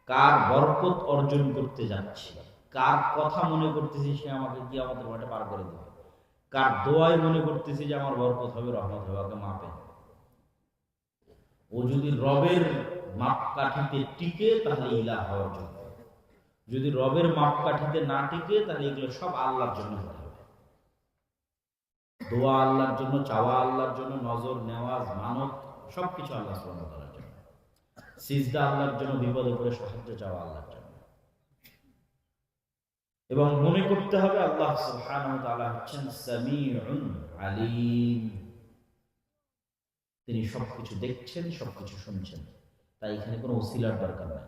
কার বরকত অর্জন করতে যাচ্ছি, কার কথা মনে করতেছি সে আমাকে কিয়ামতের মাঠে পার করে দেবে, কার দোয়ায় মনে করতেছি যে আমার বরকত হবে, রহমত হবে, ওকে মাপে। ও যদি রবের মাপকাঠিতে টিকে তাহলে ইলাহ হওয়ার জন্য, যদি রবের মাপকাঠিতে না টিকে তাহলে এগুলো সব আল্লাহর জন্য হতে হবে। দোয়া আল্লাহর জন্য, চাওয়া আল্লাহর জন্য, নজর, নেওয়াজ, মানত সবকিছু আল্লাহ সুবহানাহু ওয়া তাআলার জন্য, সিজদা আল্লাহর জন্য, বিপদে পড়ে সাহায্য চাওয়া আল্লাহর জন্য। এবং মনে করতে হবে আল্লাহ সুবহানাহু ওয়া তাআলা হচ্ছেন সামিউন আলিম, তিনি সবকিছু দেখছেন, সবকিছু শুনছেন। তাই এখানে কোনো ওসিলার দরকার নাই।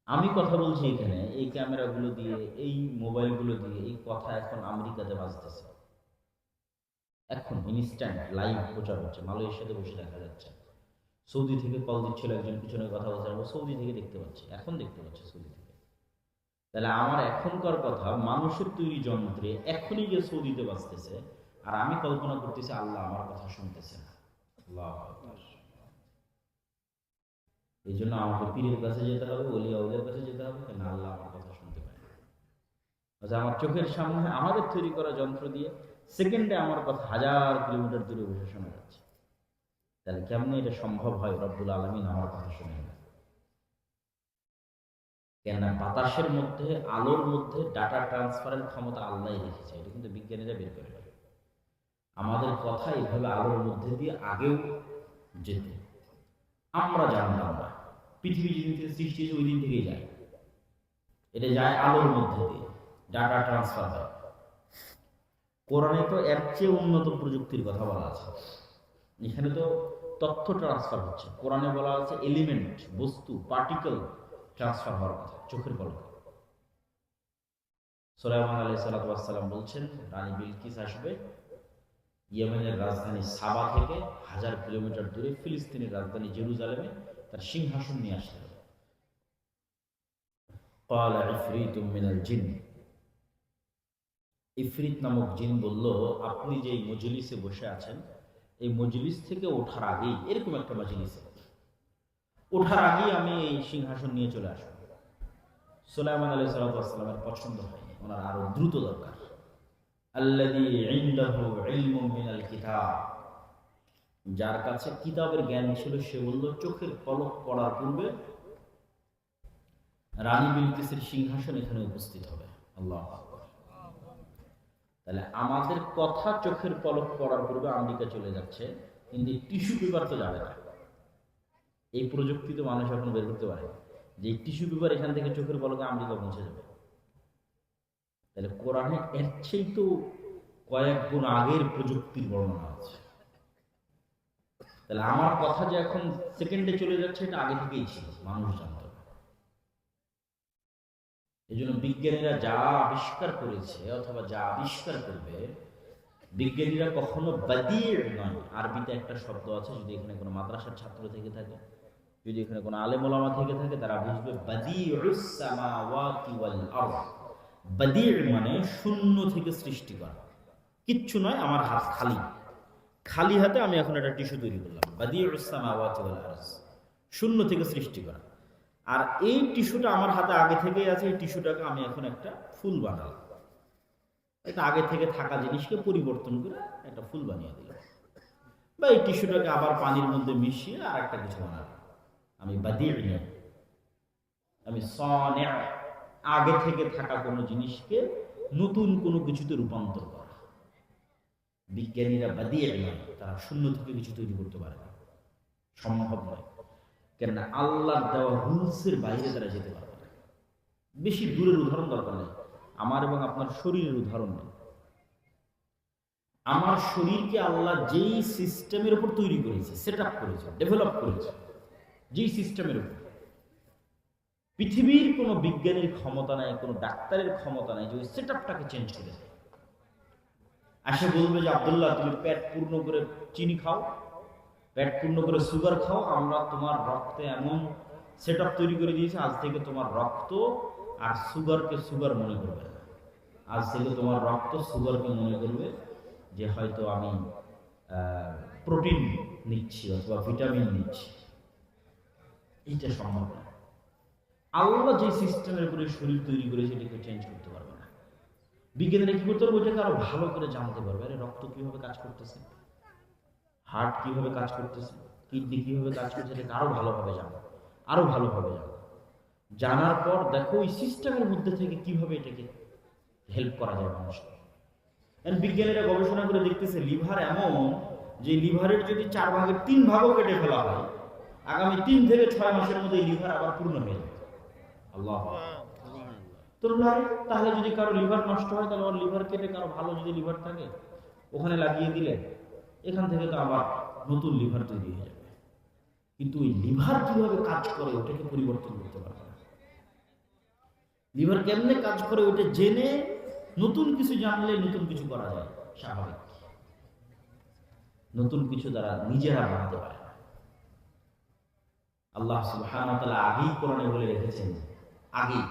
আমি কথা বলছি এখানে, এই ক্যামেরাগুলো দিয়ে, এই মোবাইলগুলো দিয়ে এই কথা এখন আমেরিকাতে বাজতেছে, এখন ইনস্ট্যান্ট লাইভ প্রচার হচ্ছে, মালয়েশিয়াতে বসে দেখা যাচ্ছে। সৌদি থেকে কল দিচ্ছিল একজন, পিছনে কথা বলছে, আমরা সৌদি থেকে দেখতে পাচ্ছি, এখন দেখতে পাচ্ছি সৌদি থেকে। তাহলে আমার এখনকার কথা মানুষের তৈরি যন্ত্রে এখনই গিয়ে সৌদিতে বাঁচতেছে, আর আমি কল্পনা করতেছি আল্লাহ আমার কথা শুনতেছে না। আল্লাহু আকবার। এই জন্য আমাকে পীরের কাছে যেতে হবে, ওলিয়া ওদের কাছে যেতে হবে, কেন আল্লাহ আমার কথা শুনতে পায় না। আচ্ছা, আমার চোখের সামনে আমাদের তৈরি করা যন্ত্র দিয়ে সেকেন্ডে আমার কথা 1000 কিলোমিটার দূরে বসে শোনা যাচ্ছে। তাহলে কেমনে এটা সম্ভব হয় রব্বুল আলামিন আমার কথা শুনে না? কেননা বাতাসের মধ্যে, আলোর মধ্যে ডাটা ট্রান্সফারের ক্ষমতা আল্লাহই রেখেছে, এটা কিন্তু বিজ্ঞানীরা বের করে দেয়। আমাদের কথা এইভাবে আলোর মধ্যে দিয়ে আগেও যেত, আমরা জানতাম না। পৃথিবী যেদিন থেকে সৃষ্টি হয়েছে ওই দিন থেকেই যায়, এটা যায় আলোর মধ্যে দিয়ে, ডাটা ট্রান্সফার হয়। কোরআনে তো এর চেয়ে উন্নত প্রযুক্তির কথা বলা আছে। এখানে তো তথ্য ট্রান্সফার হচ্ছে। কোরআনে বলা আছে এলিমেন্ট, বস্তু, পার্টিকেল ট্রান্সফার হওয়ার কথা চোখের পলকে। সুলাইমান আলাইহিস সালাম বলছেন রানী বিলকিস আসবে ইয়েমেনের রাজধানী সাবা থেকে 1000 কিলোমিটার দূরে ফিলিস্তিনের রাজধানী জেরুজালেমে তার সিংহাসন নিয়ে আসতে হবে। ক্বালা ইফরিতুম মিনাল জিন, ইফরিত নামক জিন বলল, আপনি যে এই মজলিসে বসে আছেন, এই মজলিস থেকে ওঠার আগেই, এরকম একটা মজলিসে ওঠার আগেই আমি এই সিংহাসন নিয়ে চলে আসবো। সুলাইমান আলাইহিস সালামের পছন্দ হয়নি, ওনার আরো দ্রুত দরকার। আল্লাযী ইনদাহু ইলমুম মিনাল কিতাব, যার কাছে কিতাবের জ্ঞান ছিল, সে বলল চোখের পলক পড়ার পূর্বে রানী বিলকিসের সিংহাসন এখানে উপস্থিত হবে। আল্লাহু আকবার। তাহলে আমাদের কথা চোখের পলক পড়ার পূর্বে আমেরিকা চলে যাচ্ছে, কিন্তু টিস্যু পেপার তো যাবে না। এই প্রযুক্তি তো মানুষ এখন বের করতে পারে যে টিস্যু পেপার এখান থেকে চোখের পলকে আমেরিকা পৌঁছে যাবে। তাহলে কোরআনে এর চেয়ে তো কয়েক গুণ আগের প্রযুক্তির বর্ণনা আছে। তাহলে আমার কথা যে এখন সেকেন্ডে চলে যাচ্ছে, এটা আগে থেকেই ছিল, মানুষ জানত। এই জন্য বিজ্ঞানীরা যা আবিষ্কার করেছে অথবা যা আবিষ্কার করবে, বিজ্ঞানীরা কখনো বাদির নয়। আরবিতে একটা শব্দ আছে, যদি এখানে কোনো মাদ্রাসার ছাত্র থেকে থাকে, যদি এখানে কোনো আলেম ওলামা থেকে থাকে, তারা বুঝবে বাদিউস সামাওয়াতি ওয়াল আরদ। বাদির মানে শূন্য থেকে সৃষ্টি করা, কিচ্ছু নয়, আমার হাত খালি, খালি হাতে আমি এখন একটা টিস্যু তৈরি করলাম। বাদিউস সামাওয়াতি ওয়াল আরদ, শূন্য থেকে সৃষ্টি করা। আর এই টিস্যুটা আমার হাতে আগে থেকেই আছে, এই টিস্যুটাকে আমি এখন একটা ফুল বানালাম। এটা আগে থেকে থাকা জিনিসকে পরিবর্তন করে একটা ফুল বানিয়ে দিলাম, বা এই টিস্যুটাকে আবার পানির মধ্যে মিশিয়ে আর একটা কিছু বানালাম। আমি বাদির নই, আমি সানিউ, আগে থেকে থাকা কোনো জিনিসকে নতুন কোনো কিছুতে রূপান্তর করা। বিজ্ঞানীরা বাদির নয়, তারা শূন্য থেকে কিছু তৈরি করতে পারে না, সম্ভব নয়। কেননা আল্লাহর দেওয়া রুলসের বাইরে তারা যেতে পারবে না। বেশি দূরের উদাহরণ দরকার নেই, আমার এবং আপনার শরীরের উদাহরণ নেই। আমার শরীরকে আল্লাহ যেই সিস্টেমের উপর তৈরি করেছে, সেট আপ করেছে, ডেভেলপ করেছে, যেই সিস্টেমের উপর, পৃথিবীর কোনো বিজ্ঞানীর ক্ষমতা নাই, কোনো ডাক্তারের ক্ষমতা নাই যে ওই সেট আপটাকে চেঞ্জ করে দেয়। আসে বলবে যে আব্দুল্লাহ তুমি পেট পূর্ণ করে চিনি খাও, পেট পূর্ণ করে সুগার খাও, আমরা তোমার রক্তে এমন সেট আপ তৈরি করে দিয়েছি, আজ থেকে তোমার রক্ত আর সুগারকে সুগার মনে করবে না। আজ থেকে তোমার রক্ত সুগারকে মনে করবে যে হয়তো আমি প্রোটিন নিচ্ছি অথবা ভিটামিন নিচ্ছি। এইটা সম্ভব না। আল্লাহ যে সিস্টেমের উপরে শরীর তৈরি করেছে এটাকে চেঞ্জ করতে পারবে না। বিজ্ঞানীরা কি করতে পারবে? ওইটাকে আরো ভালো করে জানতে পারবে। আরে রক্ত কিভাবে কাজ করতেছে, হার্ট কিভাবে কাজ করতেছে, কিডনি কিভাবে কাজ করছে, এটাকে আরো ভালোভাবে জানো, আরো ভালোভাবে জানো। জানার পর দেখো ওই সিস্টেমের মধ্যে থেকে কিভাবে এটাকে হেল্প করা যায় মানুষকে। বিজ্ঞানীরা গবেষণা করে দেখতেছে লিভার এমন যে লিভারের যদি 4 ভাগের 3 ভাগও কেটে ফেলা হয়, আগামী 3 থেকে 6 মাসের মধ্যে লিভার আবার পূর্ণ হয়ে যাবে। আল্লাহ। তো তাহলে যদি কারো লিভার নষ্ট হয়, তাহলে ওর লিভার কেটে কারো ভালো যদি লিভার থাকে ওখানে লাগিয়ে দিলে এখান থেকে তো আবার নতুন লিভার তৈরি হয়ে যাবে। কিন্তু ওই লিভার কিভাবে কাজ করে ওটাকে পরিবর্তন করতে পারবে না। লিভার কেমনে কাজ করে ওটা জেনে নতুন কিছু জানলে নতুন কিছু করা যায়, স্বাভাবিক। নতুন কিছু দ্বারা নিজেরা বানাতে পারে না। আল্লাহ সুবহানাহু ওয়া তাআলা আগেই কোরআনে বলে রেখেছেন, আগেই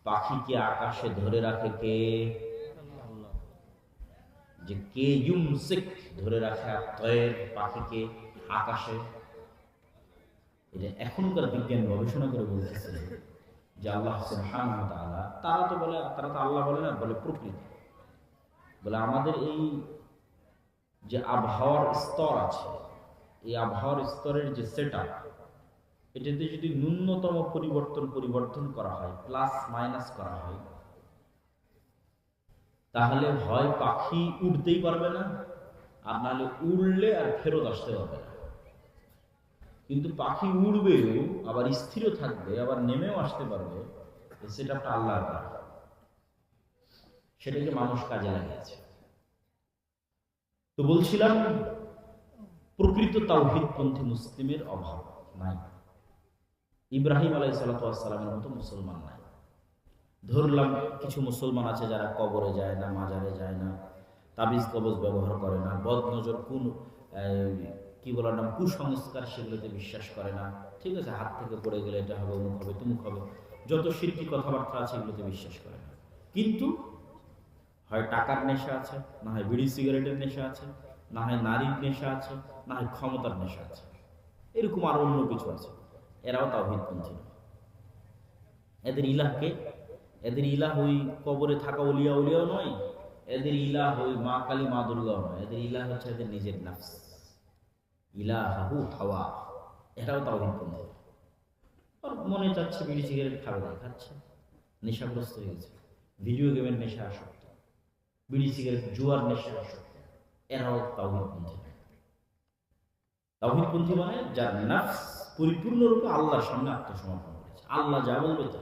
পাখিকে আকাশে ধরে রাখে কে? আল্লাহ। যে কে ইউমসিক, ধরে রাখে তয়ের, পাখিকে আকাশে। এটা এখনকার বিজ্ঞান গবেষণা করে বলতেছে যে আল্লাহ সুবহানাহু ওয়া তাআলা, তারা তো আল্লাহ বলে না, বলে প্রকৃতি বলে। আমাদের এই যে আবহাওয়ার স্তর আছে, এই আবহাওয়ার স্তরের যে সেটআপ, এটাতে যদি ন্যূনতম পরিবর্তন করা হয়, প্লাস মাইনাস করা হয়, তাহলে হয় পাখি উড়তেই পারবে না, আর নাহলে উড়লে আর ফেরত আসতে পারবে না। কিন্তু পাখি উড়বেও, আবার স্থিরও থাকবে, আবার নেমেও আসতে পারবে। সেটআপটা আল্লাহর করা, সেটাকে মানুষ কাজে লাগিয়েছে। তো বলছিলাম, প্রকৃত তাওহীদপন্থী মুসলিমের অভাব নাই। ইব্রাহিম আলাইহিস সালামের মতো মুসলমান নাই। ধরলাম কিছু মুসলমান আছে যারা কবরে যায় না, মাজারে যায় না, তাবিজ কবজ ব্যবহার করে না, বদনজর কি বলার নাম কুসংস্কার, সেগুলোতে বিশ্বাস করে না। ঠিক আছে, হাত থেকে পড়ে গেলে এটা হবে, অমুক হবে, তুমুক হবে, যত শিরকি কথাবার্তা আছে এগুলোতে বিশ্বাস করে না। কিন্তু হয় টাকার নেশা আছে, না হয় বিড়ি সিগারেটের নেশা আছে, না হয় নারীর নেশা আছে, না হয় ক্ষমতার নেশা আছে, এরকম আরো অন্য কিছু আছে। এরাও তাওহীদপন্থী না। এদের ইলাহকে, এদের ইলাহ ওই কবরে থাকা উলিয়াও নয়, এদের ইলাহ ওই মা কালী মা দুর্গাও নয়। এদের ইলাহ হচ্ছে এদের নিজের নাফস, ইলাহু হাওয়া। এটাও তাওহীদপন্থী। আর মনে চাচ্ছে বিড়ি সিগারেট খাবে, খাচ্ছে, নেশাগ্রস্ত হয়ে গেছে, ভিডিও গেমের নেশা আসক্ত, বিড়ি সিগারেট জুয়ার নেশা আসক্ত। এরাও তাওহীদপন্থী। তাওহীদপন্থী মানে যার নাফস পরিপূর্ণরূপে আল্লাহর সামনে আত্মসমর্পণ করেছে। আল্লাহ যা বলবে তা।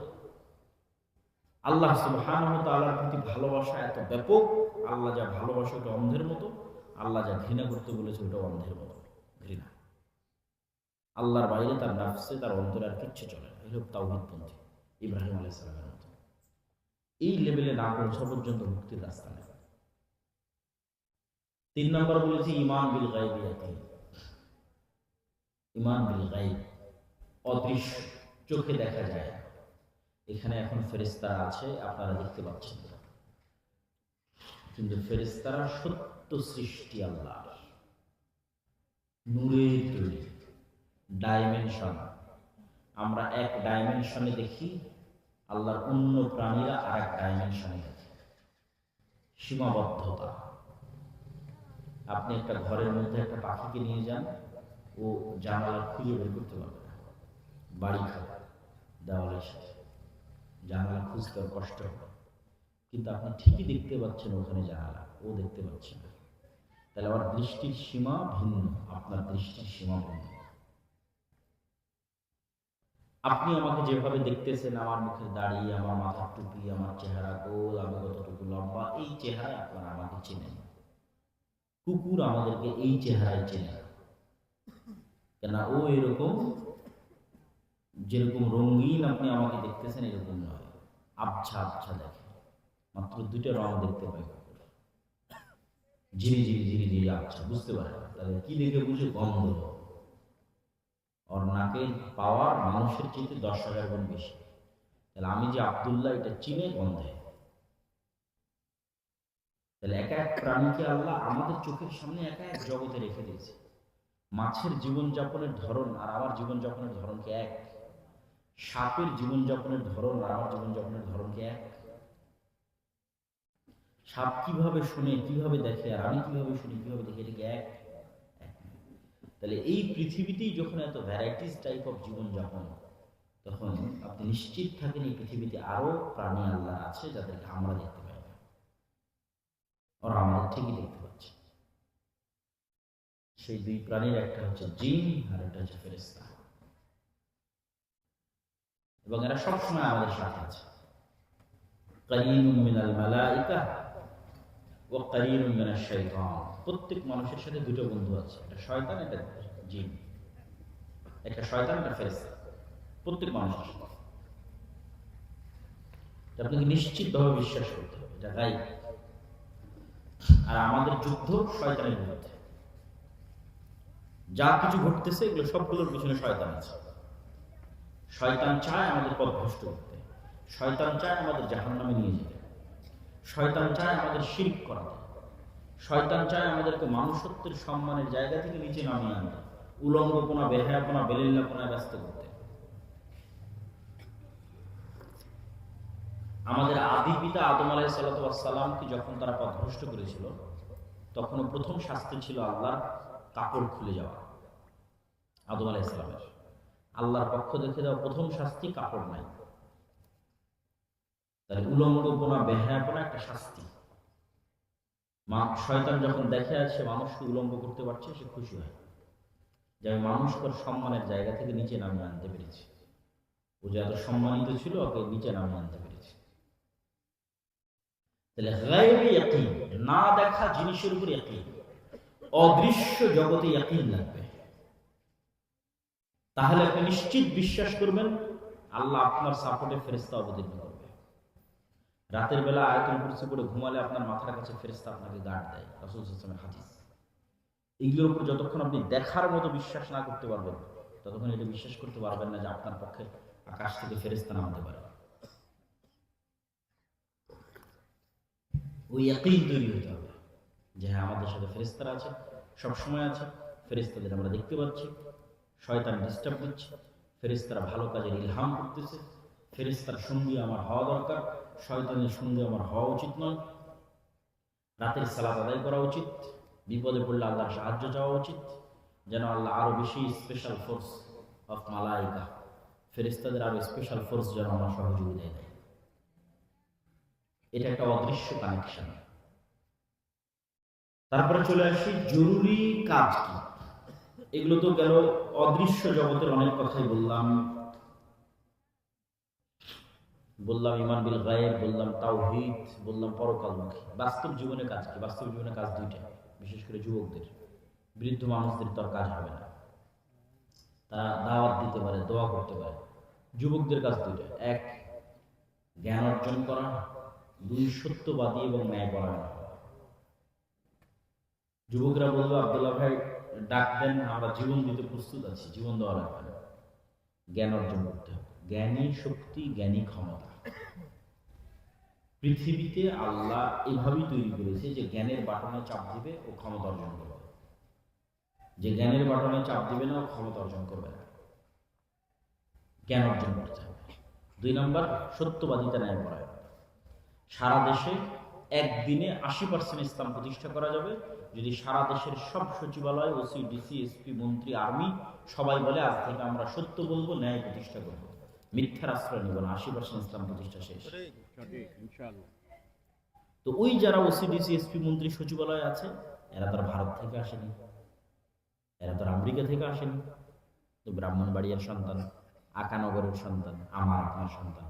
আল্লাহ সুবহানাহু ওয়া তাআলার প্রতি ভালোবাসা এত ব্যাপক, আল্লাহ যা ভালোবাসে ওটা অন্ধের মতো, আল্লাহ যা ঘৃণা করতে বলেছে ওটা অন্ধের মতো ঘৃণা। আল্লাহর বাইরে তার নাফসে, তার অন্তরে আর কিচ্ছু চলে না। এরকম তাওহীদপন্থী ইব্রাহিম আলাইহিস সালামের মতো। এই লেভেলে না পৌঁছা পর্যন্ত মুক্তির রাস্তা নেই। 3 নম্বর বলেছি ঈমান বিল গায়বিয়াতি। ঈমান বিল গায়ব, অদৃশ্য, চোখে দেখা যায়। এখানে এখন ফেরেশতারা আছে, আপনারা দেখতে পাচ্ছেন, কিন্তু ফেরেশতারা সত্য সৃষ্টি আল্লাহর, নূরের তৈরি, ডাইমেনশন। আমরা এক ডাইমেনশনে দেখি, আল্লাহর অন্য প্রাণীরা আর এক ডাইমেনশনে দেখে। সীমাবদ্ধতা। আপনি একটা ঘরের মধ্যে একটা পাখিকে নিয়ে যান, ও জানালা খুঁজে বের করতে পারবে না, বাড়ি খাবে দেওয়ালের সাথে, জানালা খুঁজতে কষ্ট হবে। কিন্তু আপনি ঠিকই দেখতে পাচ্ছেন ওখানে জানালা, ও দেখতে পাচ্ছে না। তাহলে আমার দৃষ্টির সীমা ভিন্ন, আপনার দৃষ্টির সীমা ভিন্ন। আপনি আমাকে যেভাবে দেখতেছেন, আমার মুখের দাড়ি, আমার মাথার টুপি, আমার চেহারা গোল, আমি কতটুকু লম্বা, এই চেহারায় আপনারা আমাকে চেনেন। কুকুর আমাদেরকে এই চেহারায় চেনে না, কেন ও এরকম, যেরকম রঙিন আপনি আমাকে দেখতেছেন এরকম নয়, আবছা আবছা দেখে। মাত্র 2টা রং দেখতে পাই, ঝিরি ঝিরি ঝিরি ঝিরি আবছা, বুঝতে পারে না। তাহলে কি দেখে বুঝে? গন্ধ। ওর নাকের পাওয়ার মানুষের চেয়ে 10,000 গুণ বেশি। তাহলে আমি যে আব্দুল্লাহ, এটা চিনে গন্ধে। তাহলে একা এক প্রাণীকে আল্লাহ আমাদের চোখের সামনে একা এক জগতে রেখে দিয়েছে। মাছের জীবনযাপনের ধরন আর আমার জীবনযাপনের ধরন কি এক? সাপের জীবনযাপনের ধরন আর আমার জীবনযাপনের ধরন কি এক? সাপ কিভাবে শুনে, কিভাবে দেখে, আর আমি কিভাবে শুনি, কিভাবে দেখি, এটা কি এক? তাহলে এই পৃথিবীতেই যখন এত ভ্যারাইটিস টাইপ অফ জীবনযাপন, তখন আপনি নিশ্চিত থাকেন এই পৃথিবীতে আরো প্রাণী আল্লাহ আছে যাদেরকে আমরা দেখতে পাই না, ওরা আমাদের ঠিকই দেখতে পাচ্ছে। সেই দুই প্রাণীর একটা হচ্ছে জিন আর একটা হচ্ছে ফেরেশতা, এবং এরা সবসময় আমাদের সাথে আছে। কারীনুম মিনাল মালাইকা ওয়া কারীনুম মিনাশ শাইতান। প্রত্যেক মানুষের সাথে দুটো বন্ধু আছে, একটা শয়তান, একটা জিন। একটা শয়তান, একটা ফেরেশতা, প্রত্যেক মানুষের সাথে। আপনাকে নিশ্চিতভাবে বিশ্বাস করতে হবে, এটা গায়ব। আর আমাদের যুদ্ধ শয়তানের বিরুদ্ধে। যা কিছু ঘটতেছে এগুলো সবগুলোর পিছনে শয়তান আছে। শয়তান চায় আমাদের পথভ্রষ্ট করতে, শয়তান চায় আমাদের জাহান্নামে নিয়ে যেতে, শয়তান চায় আমাদের শিরক করাতে, শয়তান চায় আমাদেরকে মানুষত্বের সম্মানের জায়গা থেকে নিচে নামিয়ে আনতে, উলঙ্গপনা, বেহায়াপনা, বেলিল্লাপনায় ব্যস্ত করতে। আমাদের আদি পিতা আদম আলাইহিস সালামকে যখন তারা পথভ্রষ্ট করেছিল, তখন প্রথম শাস্তি ছিল আল্লাহর কাপড় খুলে যাওয়া। আদম আলাইহিস সালামের আল্লাহর পক্ষ দেখে দেওয়া প্রথম শাস্তি কাপড় নাই। তাহলে উলঙ্গপনা, বেহায়াপনা একটা শাস্তি। শয়তান যখন দেখে সে মানুষকে উলঙ্গ করতে পারছে, সে খুশি হয় যে আমি মানুষকে সম্মানের জায়গা থেকে নিচে নামিয়ে আনতে পেরেছি। ও যে এত সম্মানিত ছিল, ওকে নিচে নামিয়ে আনতে পেরেছি। তাহলে গায়বি ইয়াকিন, না দেখা জিনিসের উপর ইয়াকিন, অদৃশ্য জগতে ইয়াকিন লাগবে। তাহলে আপনি নিশ্চিত বিশ্বাস করবেন আল্লাহ আপনার সাপোর্টে ফেরেশতা অবতীর্ণ করবে। রাতের বেলা আয়াতুল কুরসি পড়ে ঘুমালে আপনার মাথার কাছে ফেরেশতা আপনাকে গার্ড দেয়, রাসূল সাল্লাল্লাহু আলাইহি ওয়াসাল্লামের হাদিস। এগুলোর উপর যতক্ষণ আপনি দেখার মতো বিশ্বাস না করতে পারবেন, ততক্ষণ এটা বিশ্বাস করতে পারবেন না যে আপনার পক্ষে আকাশ থেকে ফেরেশতা নামতে পারে। ওই ইয়াকিন তৈরি হতে হবে যে হ্যাঁ, আমাদের সাথে ফেরেশতারা আছে, সব সময় আছে, ফেরেশতাদের আমরা দেখতে পাচ্ছি, শয়তান ডিস্টার্ব দিচ্ছে, ফেরেশতারা ভালো কাজের ইলহাম করতেছে, ফেরেশতার সঙ্গী আমার হওয়া দরকার, শয়তানের সঙ্গী আমার হওয়া উচিত নয়। রাতের সালাত আদায় করা উচিত, বিপদে পড়লে আল্লাহর সাহায্য চাওয়া উচিত, যেন আল্লাহ আরো বেশি স্পেশাল ফোর্স অফ মালাইকা, ফেরেশতাদের আরো স্পেশাল ফোর্স যেন আমার সহযোগিতায় দেয়। এটা একটা অদৃশ্য কানেকশন। তারপরে চলে আসি জরুরি কাজ কি। এগুলো তো গেল অদৃশ্য জগতের অনেক কথাই বললাম ঈমান বিল গায়ব, বললাম তাওহীদ, বললাম পরকালমুখী। বাস্তব জীবনে কাজ কি? বাস্তব জীবনে কাজ দুইটা, বিশেষ করে যুবকদের। বৃদ্ধ মানুষদের তো আর কাজ হবে না, তারা দাওয়াত দিতে পারে, দোয়া করতে পারে। যুবকদের কাজ দুইটা, এক জ্ঞান অর্জন করা, দুই সত্যবাদী এবং ন্যায়পরায়ণ হওয়া। যুবকরা বললো আব্দুল্লাহ ভাই ডাক দেন, আমরা জীবন দিতে প্রস্তুত আছি, জীবন দেওয়া লাগবে না, জ্ঞান অর্জন করতে হবে। জ্ঞানী শক্তি, জ্ঞানী ক্ষমতা। পৃথিবীতে আল্লাহ এভাবেই তৈরি করেছে যে জ্ঞানের বাটনে চাপ দিবে ও ক্ষমতা অর্জন করবে, যে জ্ঞানের বাটনে চাপ দিবে না ও ক্ষমতা অর্জন করবে না। জ্ঞান অর্জন করতে হবে। দুই নম্বর সত্যবাদিতা, ন্যায়পরায়ণ। সারা দেশে একদিনে 80% ইসলাম প্রতিষ্ঠা করা যাবে যদি সারা দেশের সব সচিবালয়, ওসি, ডিসি, এসপি, মন্ত্রী, আর্মি সবাই বলে আজ থেকে আমরা সত্য বলবো, ন্যায় প্রতিষ্ঠা করবো, মিথ্যার আশ্রয় নিব না, 80% ইসলাম প্রতিষ্ঠা শেষ। তো ওই যারা ওসি, ডিসি, এসপি, মন্ত্রী, সচিবালয় আছে, এরা তার ভারত থেকে আসেনি, এরা তার আমেরিকা থেকে আসেনি, তো ব্রাহ্মণবাড়িয়ার সন্তান, আকানগরের সন্তান, আমার আপনার সন্তান।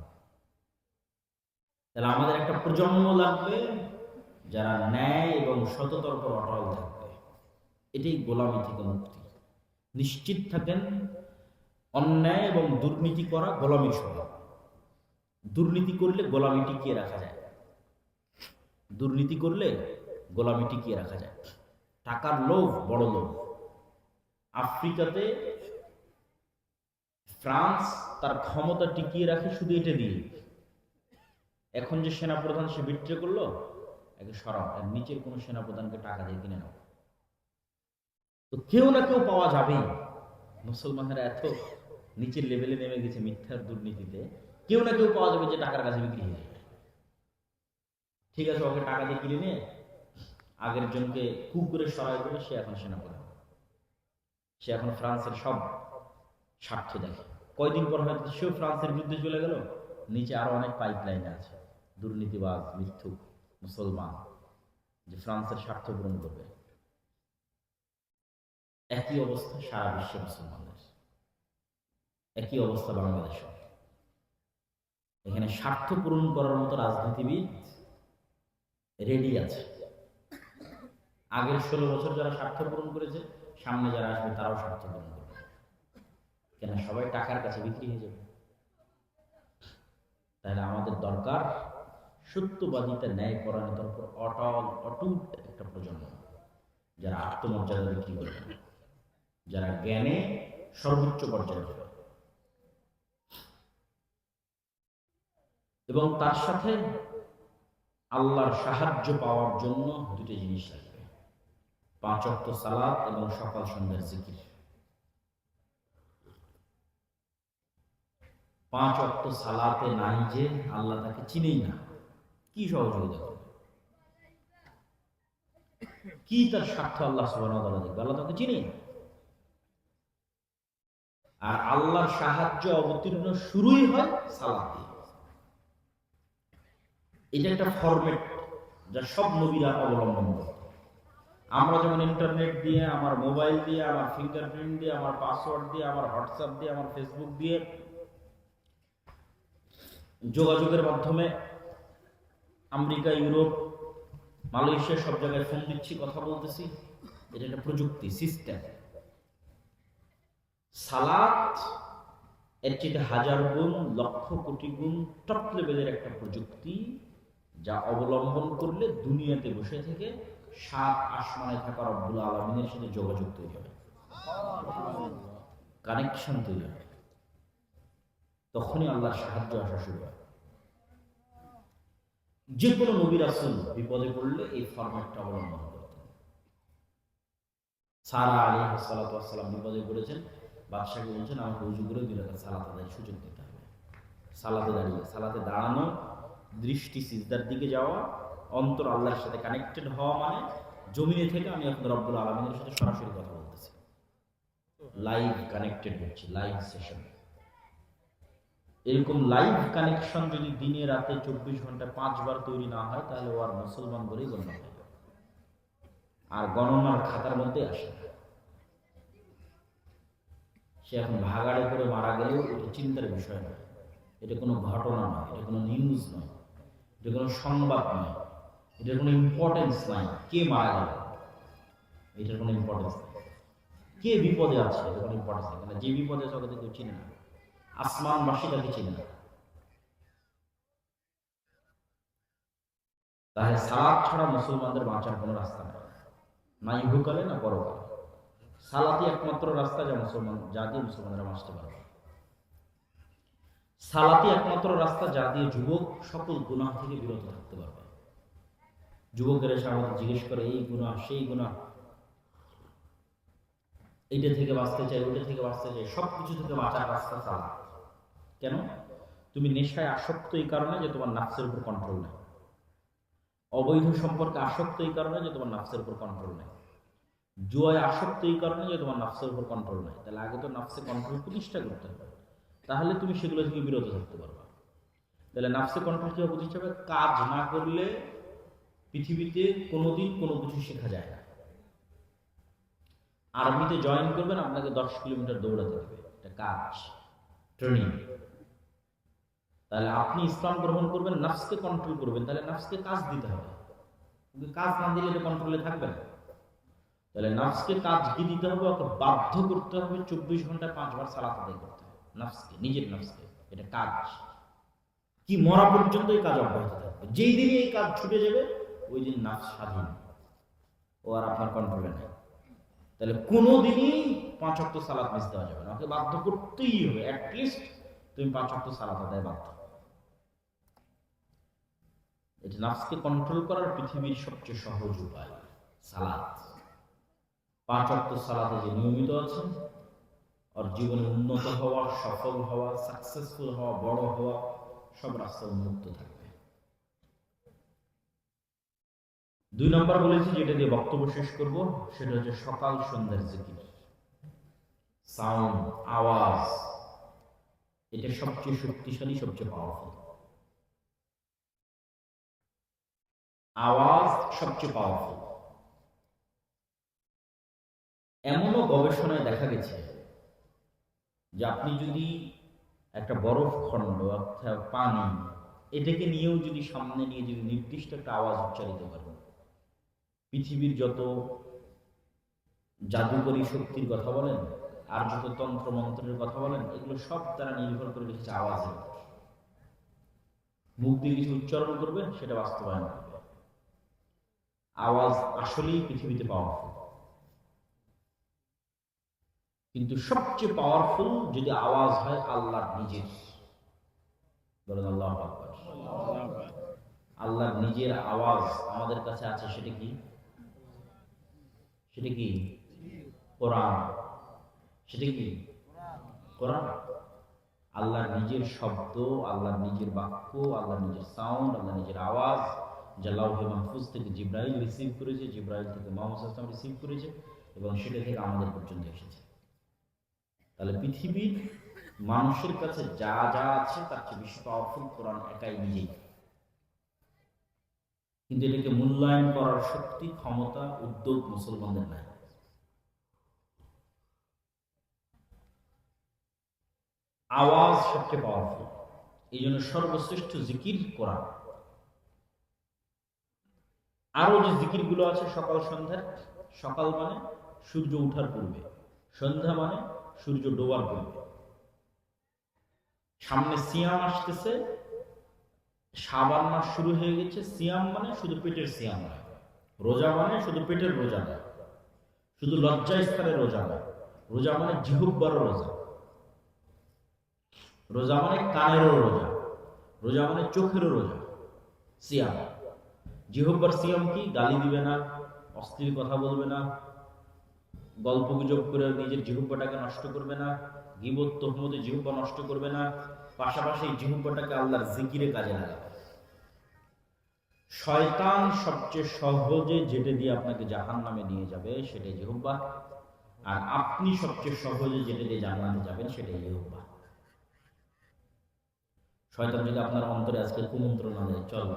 তাহলে আমাদের একটা প্রজন্ম লাগবে যারা ন্যায় এবং সততার উপর অটল থাকবে। এটাই গোলামি থেকে মুক্তি। নিশ্চিত থাকেন অন্যায় এবং দুর্নীতি করা গোলামির স্বভাব। দুর্নীতি করলে গোলামি টিকিয়ে রাখা যায়, দুর্নীতি করলে গোলামি টিকিয়ে রাখা যায়। টাকার লোভ বড় লোভ। আফ্রিকাতে ফ্রান্স তার ক্ষমতা টিকিয়ে রাখে শুধু এটা দিয়ে। এখন যে সেনাপ্রধান সে বিট্রে করলো, একে সরাও, এর নিচের কোন সেনাপ্রধানকে টাকা দিয়ে কিনে নাও। তো কেউ না কেউ পাওয়া যাবেই। মুসলমানেরা এত নিচের লেভেলে নেমে গেছে মিথ্যার দুর্নীতিতে, কেউ না কেউ পাওয়া যাবে যে টাকার কাছে বিক্রি হয়ে যাবে। ঠিক আছে, ওকে টাকা দিয়ে কিনে নিয়ে আগের জনকে খুব করে সরাই করে সে এখন সেনাপ্রধান, সে এখন ফ্রান্সের সব স্বার্থ দেখে। কয়দিন পর হয়তো সেও ফ্রান্সের বিরুদ্ধে চলে গেল, নিচে আরো অনেক পাইপ লাইন আছে দুর্নীতিবাজ মিথ্যুক মুসলমান যে ফ্রান্সের স্বার্থ পূরণ করবে। একই অবস্থা সারা বিশ্বের মুসলমানদের, একই অবস্থা বাংলাদেশে। এখানে স্বার্থ পূরণ করার মতো রাজনীতিবিদ রেডি আছে। আগের 16 বছর যারা স্বার্থ পূরণ করেছে, সামনে যারা আসবে তারাও স্বার্থ পূরণ করবে, কেন সবাই টাকার কাছে বিক্রি হয়ে যাবে। তাহলে আমাদের দরকার সত্যবাদিতা, ন্যায় পরায়ণতার উপর অটুট একটা প্রজন্ম, যারা আত্মমর্যাদা বিক্রি করবে, যারা জ্ঞানে সর্বোচ্চ পর্যায়ে যাবে। এবং তার সাথে আল্লাহর সাহায্য পাওয়ার জন্য দুটো জিনিস লাগবে, 5 ওয়াক্ত সালাত এবং সকাল সন্ধ্যার জিকির। 5 ওয়াক্ত সালাতে নাই যে আল্লাহ তাকে চিনেই না, কি সহযোগিতা করবে, কি তার স্বার্থ আল্লাহ সুবহানাহু ওয়া তাআলা দেখবে? আল্লাহ তাকে চিনেই না। আর আল্লাহর সাহায্য অবতীর্ণ শুরুই হয় সালাত দিয়ে। এটা একটা ফরম্যাট যা সব নবীরা অবলম্বন করে। আমরা যেমন ইন্টারনেট দিয়ে, আমার মোবাইল দিয়ে, আমার ফিঙ্গারপ্রিন্ট দিয়ে, আমার পাসওয়ার্ড দিয়ে, আমার হোয়াটসঅ্যাপ দিয়ে, আমার ফেসবুক দিয়ে যোগাযোগের মাধ্যমে আমেরিকা, ইউরোপ, মালয়েশিয়া সব জায়গায় ফোন দিচ্ছি, কথা বলতেছি, এটা একটা প্রযুক্তি সিস্টেম। সালাত এর চেয়ে 1000 গুণ, লক্ষ কোটি গুণ টপ লেভেলের একটা প্রযুক্তি, যা অবলম্বন করলে দুনিয়াতে বসে থেকে 7 আসমানে থাকা রব্বুল আলামিনের সাথে যোগাযোগ তৈরি হবে, কানেকশন তৈরি হবে। তখনই আল্লাহর সাহায্য আসা শুরু হয়। যে কোনো নবী রাসূল বিপদে পড়লে এই ফরম্যাটটা অবলম্বন করতেন। সারা আলাইহিস সালাতু ওয়াস সালাম বিপদে পড়েছেন, বাদশাহকে বলছেন আমাকে উযু করে 2 রাকাত সালাত আদায়ের সুযোগ দিতে হবে। সালাতে দাঁড়িয়ে, সালাতে দাঁড়ানো, দৃষ্টি সিজদার দিকে যাওয়া, অন্তর আল্লাহর সাথে কানেক্টেড হওয়া, মানে জমিনে থেকে আমি এখন রব্বুল আলামিনের সাথে সরাসরি কথা বলতেছি, লাইভ কানেক্টেড হচ্ছে, লাইভ সেশন। এরকম লাইভ কানেকশন যদি দিনে রাতে 24 ঘন্টা 5 বার তৈরি না হয়, তাহলে ও আর মুসলমান বলেই গণ্য হয়, আর গণনার খাতার মধ্যে আসে। সে এখন ভাগাড়ে করে মারা গেলেও এটা চিন্তার বিষয় নয়, এটা কোনো ঘটনা নয়, এটা কোনো নিউজ নয়, এটা কোনো সংবাদ নয়, এটার কোনো ইম্পর্টেন্স নাই। কে মারা গেল এটার কোনো ইম্পর্টেন্স নেই, কে বিপদে আছে এটার কোনো ইম্পর্টেন্স নেই। কারণ যে বিপদে আছে ওকে কেউ চিনে না, আসমানবাসী তাকে চিনে না। তাহলে সালাত ছাড়া মুসলমানদের বাঁচার কোনো রাস্তা নেই, না ইহকালে না পরকালে। সালাতই একমাত্র রাস্তা যা দিয়ে মুসলমানরা বাঁচতে পারবে। সালাতই একমাত্র রাস্তা যা দিয়ে যুবক সকল গুনাহ থেকে বিরত থাকতে পারবে। যুবকেরা এসে আমাদের জিজ্ঞেস করে এই গুনাহ সেই গুনাহ, এইটা থেকে বাঁচতে চাই, ওইটা থেকে বাঁচতে চাই, সবকিছু থেকে বাঁচার রাস্তা সালাত। কেন? তুমি নেশায় আসক্ত এই কারণে যে তোমার নাফসের উপর কন্ট্রোল নেই, অবৈধ সম্পর্কে আসক্ত এই কারণে যে তোমার নাফসের উপর কন্ট্রোল নেই, জুয়ায় আসক্ত এই কারণে যে তোমার নাফসের উপর কন্ট্রোল নেই। তাহলে আগে তো নাফসে কন্ট্রোল প্রতিষ্ঠা করতে হবে, তাহলে তুমি সেগুলো থেকে বিরত থাকতে পারবে। তাহলে নাফসে কন্ট্রোল কিভাবে প্রতিষ্ঠা হবে? কাজ না করলে পৃথিবীতে কোনোদিন কোনো কিছু শেখা যায় না। আর্মিতে জয়েন করবেন, আপনাকে 10 কিলোমিটার দৌড়াতে দেবে, এটা কাজ, ট্রেনিং। তাহলে আপনি ইসলাম গ্রহণ করবেন, নাফসকে কন্ট্রোল করবেন, তাহলে নাফসকে কাজ দিতে হবে, কিন্তু কাজ না দিলে এটা কন্ট্রোলে থাকবে না। তাহলে নাফসকে কাজ কি দিতে হবে? ওকে বাধ্য করতে হবে 24 ঘন্টায় 5 বার সালাত আদায় করতে হবে, নাফসকে, নিজের নাফসকে। এটা কাজ, কি মরা পর্যন্ত এই কাজ অব্যাহত থাকবে। যেই দিনই এই কাজ ছুটে যাবে, ওই দিন নাফস স্বাধীন, ও আর আপনার কন্ট্রোলে নেই। তাহলে কোনোদিনই 5 ওয়াক্ত সালাত মিস দেওয়া যাবে না, ওকে বাধ্য করতেই হবে। অ্যাটলিস্ট তুমি 5 ওয়াক্ত সালাত আদায় বাধ্য। এটা নাফসকে কন্ট্রোল করার পৃথিবীর সবচেয়ে সহজ উপায় সালাত। 5 ওয়াক্ত সালাতে যে নিয়মিত আছেন, ওর জীবনে উন্নত হওয়া, সফল হওয়া, সাকসেসফুল হওয়া, বড় হওয়া, সব রাস্তা উন্মুক্ত থাকবে। 2 নম্বর বলেছি, যেটা দিয়ে বক্তব্য শেষ করব, সেটা হচ্ছে সকাল সন্ধ্যার জিকির। সাউন্ড, আওয়াজ, এটা সবচেয়ে শক্তিশালী, সবচেয়ে পাওয়ারফুল। আওয়াজ সবচেয়ে পাওয়ারফুল। এমনও গবেষণায় দেখা গেছে যে আপনি যদি একটা বরফ খণ্ড অর্থাৎ পানি, এটাকে নিয়েও যদি সামনে নিয়ে যদি নির্দিষ্ট একটা আওয়াজ উচ্চারিত করেন, পৃথিবীর যত জাদুকরী শক্তির কথা বলেন আর যত তন্ত্র মন্ত্রের কথা বলেন, এগুলো সব তারা নির্ভর করে রেখেছে আওয়াজের উপর। মুখ দিয়ে কিছু উচ্চারণ করবেন, সেটা বাস্তবায়ন করবে। আওয়াজ আসলেই পৃথিবীতে পাওয়ারফুল, কিন্তু সবচেয়ে পাওয়ারফুল যদি আওয়াজ হয় আল্লাহর নিজের। বলেন আল্লাহু আকবার। আল্লাহর নিজের আওয়াজ আমাদের কাছে আছে, সেটা কি? সেটা কি? কোরআন। সেটা কি? কোরআন। আল্লাহর নিজের শব্দ, আল্লাহর নিজের বাক্য, আল্লাহর নিজের সাউন্ড, আল্লাহর নিজের আওয়াজ, যা লাউহে মাহফুজ থেকে জিবরাইল রিসিভ করেছে, জিবরাইল থেকে মুহাম্মদ সাল্লাল্লাহু আলাইহি ওয়াসাল্লাম রিসিভ করেছে, এবং সেটা থেকে আমাদের পর্যন্ত এসেছে। তাহলে পৃথিবীর মানুষের কাছে যা যা আছে তার চেয়ে বেশি পাওয়ারফুল কোরআন একাই নিজেই। কিন্তু এটাকে মূল্যায়ন করার শক্তি, ক্ষমতা, উদ্যোগ মুসলমানদের নাই। আওয়াজ সবচেয়ে পাওয়ারফুল, এই জন্য সর্বশ্রেষ্ঠ জিকির কোরআন। আরো যে জিকির গুলো আছে সকাল সন্ধ্যার, সকাল মানে সূর্য ওঠার পূর্বে, সন্ধ্যা মানে সূর্য ডোবার পূর্বে। সামনে সিয়াম আসতেছে, শাবান মাস শুরু হয়ে গেছে। সিয়াম মানে শুধু পেটের সিয়াম নয়, রোজা মানে শুধু পেটের রোজা নয়, শুধু লজ্জা স্থানের রোজা নয়, রোজা মানে জিহুব্বার রোজা, রোজা মানে কানেরও রোজা, রোজা মানে চোখেরও রোজা। সিয়াম, জিহুব্বার সিয়াম কি? গালি দিবে না, অশ্লীল কথা বলবে না, গল্প গুজব করে নিজের জিহুব্বাটাকে নষ্ট করবে না, গীবত তহমতে জিহুব্বা নষ্ট করবে না, পাশাপাশি জিহুব্বাটাকে আল্লাহর জিকিরে কাজে লাগাবে। শয়তান সবচেয়ে সহজে যেটা দিয়ে আপনাকে জাহান্নামে নিয়ে যাবে সেটাই জিহুব্বা, আর আপনি সবচেয়ে সহজে যেটা দিয়ে জান্নাতে যাবেন সেটাই জিহুব্বা। শয়তান যদি আপনার অন্তরে আজকে কুমন্ত্রণা দেয়, চল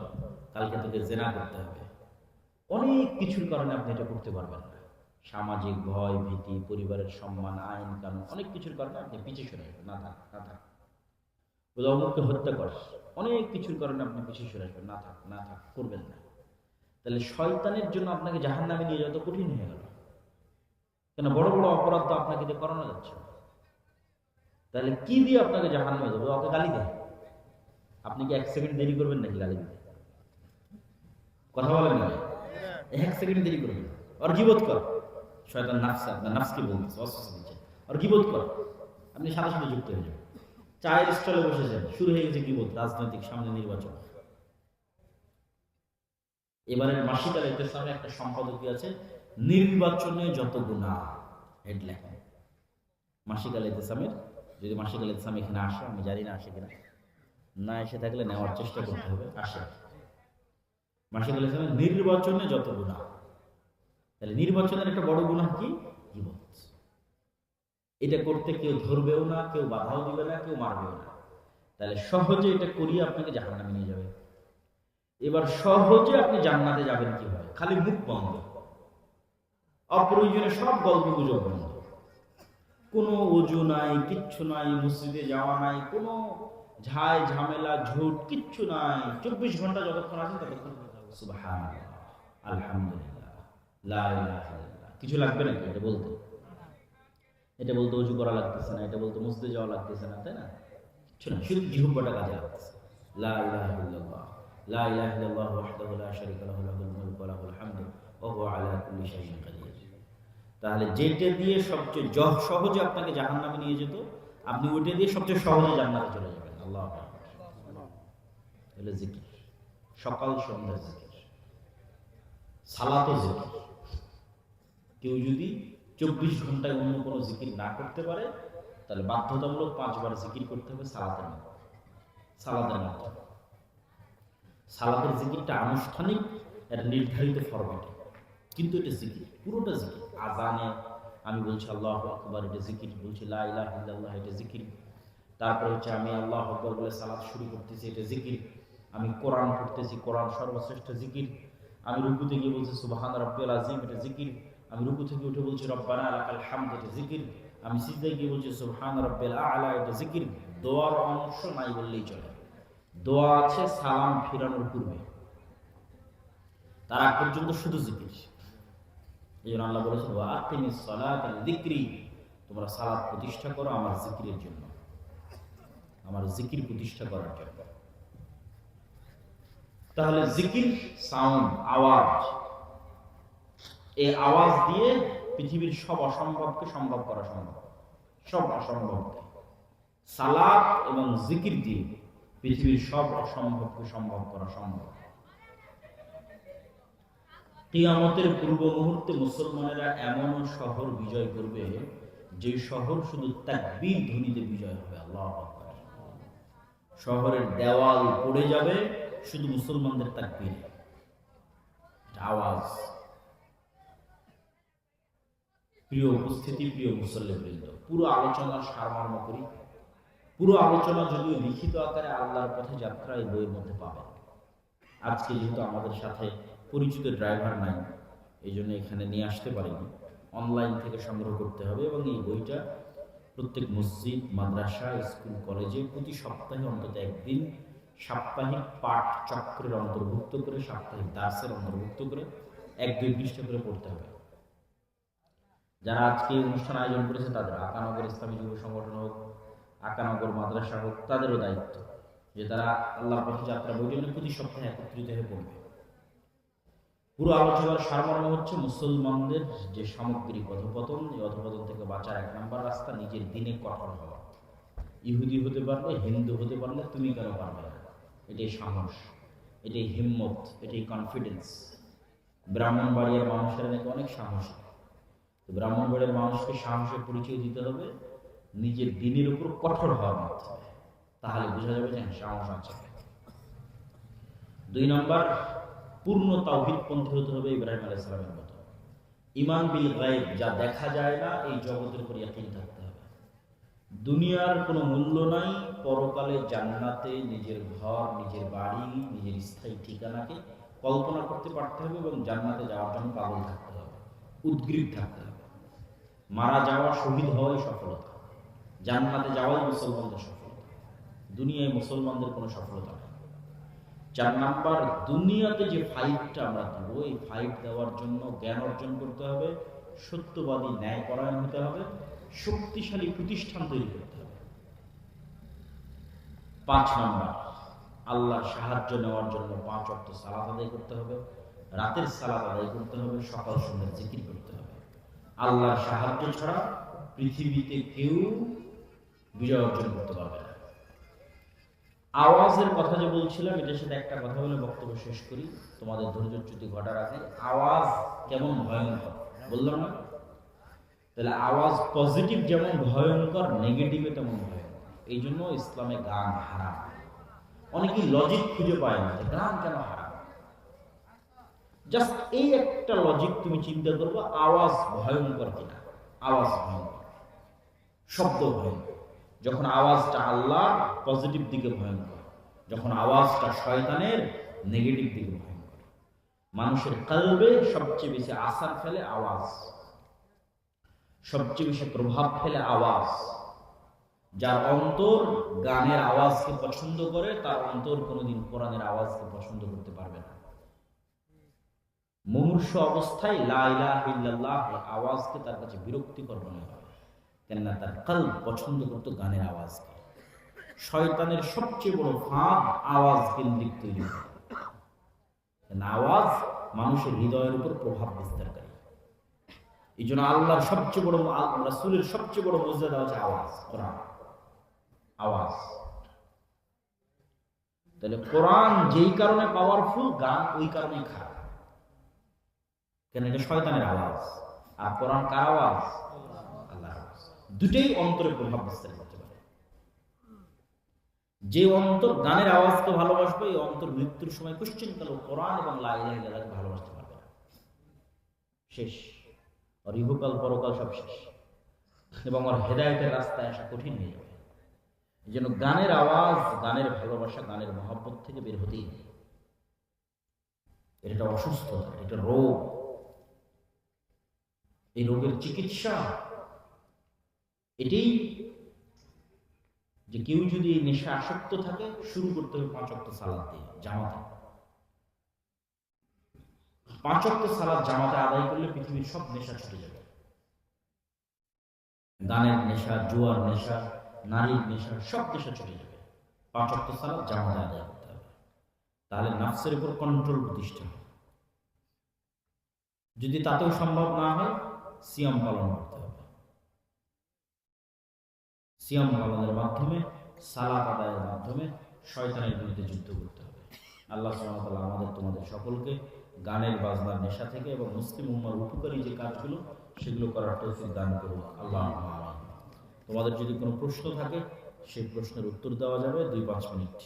কালকে তোকে জেনা করতে হবে, অনেক কিছুর কারণে আপনি এটা করতে পারবেন না। সামাজিক ভয় ভীতি, পরিবারের সম্মান, আইন কানুন, অনেক কিছুর কারণে আপনি পিছিয়ে সরে আসবেন। না থাক, না থাক, বলে অমুককে হত্যা কর, অনেক কিছুর কারণে আপনি পিছিয়ে সরে আসবেন। না থাক, না থাক, করবেন না। তাহলে শয়তানের জন্য আপনাকে জাহান্নামে নিয়ে যাওয়া তো কঠিন হয়ে গেল, কেন? বড় বড় অপরাধ তো আপনাকে দিয়ে করানো যাচ্ছে। তাহলে কি দিয়ে আপনাকে জাহান্নামে যাবে? ওকে গালি দেয়, আপনি কি 1 সেকেন্ড দেরি করবেন নাকি গালি দিতে? কথা বলেন না, 1 সেকেন্ড দেরি করবেন। আর গীবত কর, শয়তান নাফসা, আপনার নাফসকে বলছে, অস্বস্তি দিচ্ছে, আর গীবত কর, আপনি সাথে সাথে যুক্ত হয়ে যাবেন। চায়ের স্টলে বসেছেন, শুরু হয়ে গেছে গীবত, রাজনৈতিক সামনে নির্বাচন। এবারের মাসিক আল ইতিসামে একটা সম্পাদকী আছে, নির্বাচনে যত গুনাহ, হেডলাইন। মাসিক আল ইতিসামের, যদি মাসিক আল ইতিসাম এখানে আসে, আমি জানি না আসে কিনা, না এসে থাকলে নেওয়ার চেষ্টা করতে হবে, আসে। মাসিক আল ইতিসামের নির্বাচনে যত গুনাহ, তাহলে নির্বাচনের একটা বড় গুনাহ কি? গীবত। এটা করতে কেউ ধরবেও না, কেউ বাধাও দিবে না, কেউ মারবেও না। তাহলে সহজে এটা করিয়ে আপনাকে জাহান্নামে নিয়ে যাবে। এবার সহজে আপনি জান্নাতে যাবেন কিভাবে? খালি মুখ বন্ধ, অপ্রয়োজনে সব গল্প গুজব বন্ধ, কোনো ওযু নাই, কিচ্ছু নাই, মসজিদে যাওয়া নাই, কোনো ঝাই ঝামেলা ঝুট কিচ্ছু নাই। 24 ঘন্টা যতক্ষণ আছেন ততক্ষণ সুবহানাল্লাহ, আলহামদুলিল্লাহ, লা ইলাহা ইল্লাল্লাহ। কিছু লাগবে নাকি এটা বলতে? এটা বলতে ওযু করা লাগতেছে না, এটা বলতে মসজিদে যাওয়া লাগতেছে না, তাই না? কিছু না, শুধু জিহ্বাটা কাজে লাগতেছে। লা ইলাহা ইল্লাল্লাহ, লা ইলাহা ইল্লাল্লাহু ওয়াহদাহু লা শারীকা লাহু, লাহুল মুলকু ওয়া লাহুল হামদু ওয়া হুয়া আলা কুল্লি শাইইন কাদির। তাহলে যেটা দিয়ে সবচেয়ে সহজে আপনাকে জাহান্নামে নিয়ে যেত, আপনি ওইটা দিয়ে সবচেয়ে সহজে জান্নাতে চলে যাবেন। আল্লাহু আকবার। হলো জিকির, সকাল সন্ধ্যা জিকির, সালাতও জিকির। কেউ যদি 24 ঘন্টায় অন্য কোনো জিকির না করতে পারে, তাহলে বাধ্যতামূলক 5 বার জিকির করতে হবে সালাতের মধ্যে। সালাতের জিকিরটা আনুষ্ঠানিক, এর নির্ধারিত ফরম্যাটে, কিন্তু এটা জিকির, পুরোটা জিকির। আজানে আমি বলছি আল্লাহু আকবার, এটা জিকির। বলছি লা ইলাহা ইল্লাল্লাহ, এটা জিকির। তারপরে হচ্ছে আমি আল্লাহু আকবার বলে সালাত শুরু করতেছি, এটা জিকির। আমি কোরআন পড়তেছি, কোরআন সর্বশ্রেষ্ঠ জিকির। আমি রুকুতে গিয়ে বলছি সুবহান রাব্বিয়াল আযীম, এটা জিকির। আমি রুকু থেকে উঠে বলছি রব্বানা লাকাল হামদ, এটা জিকির। আমি সিজদায় গিয়ে বলছি সুবহান রাব্বিয়াল আ'লা, এটা জিকির। দোয়ার অংশ নাই বললেই চলে। দোয়া আছে সালাম ফিরানোর পূর্বে, তার আগ পর্যন্ত শুধু জিকির। এই জন্য আল্লাহ বলেছেন ওয়া আকিমিস সালাতা লিযিকরি, তোমরা সালাত প্রতিষ্ঠা করো আমার জিকিরের জন্য, আমার জিকির প্রতিষ্ঠা করার জন্য। তাহলে জিকির সাউন্ড, আওয়াজ, এই আওয়াজ দিয়ে পৃথিবীর সব অসম্ভবকে সম্ভব করা সম্ভব, সব অসম্ভবকে। সালাত এবং জিকির দিয়ে পৃথিবীর সব অসম্ভবকে সম্ভব করা সম্ভব। কিয়ামতের পূর্ব মুহূর্তে মুসলমানেরা এমন শহর বিজয় করবে যে শহর শুধু তাকবীর ধ্বনিতে বিজয় হবে। আল্লাহু আকবার। শহরের দেওয়াল পড়ে যাবে শুধু মুসলমানদের তাকবীর আওয়াজ। প্রিয় উপস্থিতি, প্রিয় মুসল্লিবৃন্দ, পুরো আলোচনার সারমর্ম করি। পুরো আলোচনা যদিও লিখিত আকারে আল্লাহর পথে যাত্রা এই বইয়ের মধ্যে পাবেন। আজকে যেহেতু আমাদের সাথে পরিচিত ড্রাইভার নাই, এই জন্য এখানে নিয়ে আসতে পারিনি, অনলাইন থেকে সংগ্রহ করতে হবে। এবং এই বইটা প্রত্যেক মসজিদ, মাদ্রাসা, স্কুল, কলেজে প্রতি সপ্তাহে অন্তত একদিন সাপ্তাহিক পাঠ চক্রের অন্তর্ভুক্ত করে, সাপ্তাহিক দাসের অন্তর্ভুক্ত করে 1-2 পৃষ্ঠা করে পড়তে হবে। যারা আজকে অনুষ্ঠান আয়োজন করেছে তাদের, আকানগর ইসলামী যুব সংগঠন হোক, আকানগর মাদ্রাসা হোক, তাদেরও দায়িত্ব যে তারা আল্লাহর পথে যাত্রা বইটা প্রতি সপ্তাহে একত্রিত হয়ে পড়বে। পুরো আলোচনার সারমর্ম হচ্ছে মুসলমানদের যে সামগ্রিক অধঃপতন, এই অধঃপতন থেকে বাঁচার 1 নম্বর রাস্তা নিজের দিনে কঠোর হওয়া। ইহুদি হতে পারলে, হিন্দু হতে পারলে তুমি কেন পারবে না? এটাই সাহস, এটাই হিম্মত, এটাই কনফিডেন্স। ব্রাহ্মণবাড়িয়ার মানুষেরা নাকি অনেক সাহসী। ব্রাহ্মণবাড়িয়ার মানুষকে সাহসের পরিচয় দিতে হবে নিজের দিনের উপর কঠোর হওয়ার মাধ্যমে, তাহলে বোঝা যাবে যে সাহস আছে। 2 নম্বর, পূর্ণ তাওহীদপন্থী হতে হবে ইব্রাহিম আলাইহিস সালামের মতো। ঈমান বিল গায়ব, যা দেখা যায় না, এই জগতের উপর ইয়াকিন থাকতে হবে। দুনিয়ার কোনো মূল্য নাই, পরকালে জান্নাতে নিজের ঘর, নিজের বাড়ি, নিজের স্থায়ী ঠিকানাকে কল্পনা করতে পারতে হবে এবং জান্নাতে যাওয়ার জন্য পাগল থাকতে হবে, উদ্গ্রীব থাকতে হবে। মারা যাওয়া, শহীদ হওয়াই সফলতা, জান্নাতে যাওয়াই মুসলমানদের সফলতা। দুনিয়ায় মুসলমানদের কোনো সফলতা নেই। 4 নাম্বার, দুনিয়াতে যে ফাইটটা আমরা দেবো, এই ফাইট দেওয়ার জন্য জ্ঞান অর্জন করতে হবে, সত্যবাদী, ন্যায়পরায়ণ হতে হবে, শক্তিশালী প্রতিষ্ঠান তৈরি করতে হবে। 5 নাম্বার, আল্লাহর সাহায্য নেওয়ার জন্য 5 ওয়াক্ত সালাত আদায় করতে হবে, রাতের সালাত আদায় করতে হবে, সকাল সন্ধ্যা জিকির করতে হবে। আল্লাহর সাহায্য ছাড়া পৃথিবীতে কেউ বিজয় অর্জন করতে পারবে না। আওয়াজের কথা যে বলছিলাম, এটার সাথে একটা কথা বলে বক্তব্য শেষ করি, তোমাদের ধৈর্যচ্যুতি ঘটার আগে। আওয়াজ কেমন ভয়ঙ্কর বললাম না? তাহলে আওয়াজ পজিটিভ যেমন ভয়ঙ্কর, নেগেটিভে তেমন ভয়ঙ্কর। এই জন্য ইসলামে গান হারাম। অনেকেই লজিক খুঁজে পায় না যে গান কেন হারাম। জাস্ট এই একটা লজিক তুমি চিন্তা করবো, আওয়াজ ভয়ঙ্কর কিনা। আওয়াজ ভয়ঙ্কর, শব্দ ভয়ঙ্কর। যখন আওয়াজটা আল্লাহর পজিটিভ দিকে ভয়ঙ্কর, যখন আওয়াজটা শয়তানের নেগেটিভ দিকে ভয়ঙ্কর। মানুষের কলবে সবচেয়ে বেশি আসার ফেলে আওয়াজ, সবচেয়ে বেশি প্রভাব ফেলে আওয়াজ। যার অন্তর গানের আওয়াজকে পছন্দ করে, তার অন্তর কোনোদিন কোরআনের আওয়াজকে পছন্দ করতে পারবে না। মুমূর্ষু অবস্থায় লা ইলাহা ইল্লাল্লাহ আওয়াজকে তার কাছে বিরক্তিকর মনে হয়, কেননা তার কলব পছন্দ করতো গানের আওয়াজকে। শয়তানের সবচেয়ে বড় ফাঁদ আওয়াজ কেন্দ্রিক তৈরি হয়। আওয়াজ মানুষের হৃদয়ের উপর প্রভাব বিস্তারকারী। এই জন্য আল্লাহর সবচেয়ে বড়, রাসূলের সবচেয়ে বড় মর্যাদা হচ্ছে আওয়াজ, কোরআন, আওয়াজ। তাহলে কোরআন যেই কারণে পাওয়ারফুল, গান ওই কারণেই খারাপ, কেন এটা শয়তানের আওয়াজ। আর কোরআন কার আওয়াজ? আল্লাহর আওয়াজ। দুটেই অন্তরে প্রভাব বিস্তার করতে পারে। যে অন্তর গানের আওয়াজকে ভালোবাসবে, এই অন্তর মৃত্যুর সময় কোশ্চেন কালো কোরআন এবং লা ইলাহা ইল্লাল্লাহকে ভালোবাসতে পারবে না। শেষ, আর ইহকাল পরকাল সব শেষ, এবং ওর হেদায়েতের রাস্তায় আসা কঠিন হয়ে যাবে। এই জন্য গানের আওয়াজ, গানের ভালোবাসা, গানের মহব্বত থেকে বের হতেই নেই। এটা অসুস্থতা, এটা রোগ। এই রোগের চিকিৎসা এটাই যে কেউ যদি এই নেশা আসক্ত থাকে, শুরু করতে হবে 5 ওয়াক্ত সালাত দিয়ে জামাতে। 5 ওয়াক্ত সালাত জামাতে আদায় করলে পৃথিবীর সব নেশা ছুটে যাবে। গানের নেশা, জুয়ার নেশা, নারীর নেশা, সব নেশা ছুটে যাবে। 5 ওয়াক্ত সালাত জামাতে আদায় করতে হবে। তাহলে নাফসের উপর কন্ট্রোল প্রতিষ্ঠা হবে। যদি তাতেও সম্ভব না হয়, সিয়াম পালন করতে হবে। সিয়াম পালনের মাধ্যমে, সালাত আদায়ের মাধ্যমে শয়তানের বিরুদ্ধে যুদ্ধ করতে হবে। আল্লাহ সুবহানাহু ওয়া তাআলা আমাদের তোমাদের সকলকে গানের বাজনার নেশা থেকে এবং মুসলিম উম্মার উপকারী যে কাজগুলো সেগুলো করার তৌফিক দান করুন। আল্লাহুম্মা আমিন। তোমাদের যদি কোনো প্রশ্ন থাকে, সেই প্রশ্নের উত্তর দেওয়া যাবে 2-5 মিনিট,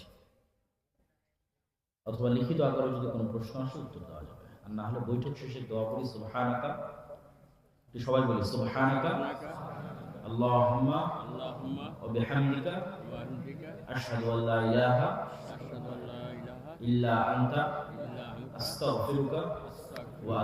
অথবা লিখিত আকারে যদি কোনো প্রশ্ন আসে উত্তর দেওয়া যাবে। আর না হলে বৈঠক শেষে দোয়া করি সুবহানাকা, সবাই বলি সুবহানাকা আল্লাহুম্মা ওয়া বিহামদিকা আশহাদু আল্লা ইলাহা ইল্লা আনতা আস্তাগফিরুকা ওয়া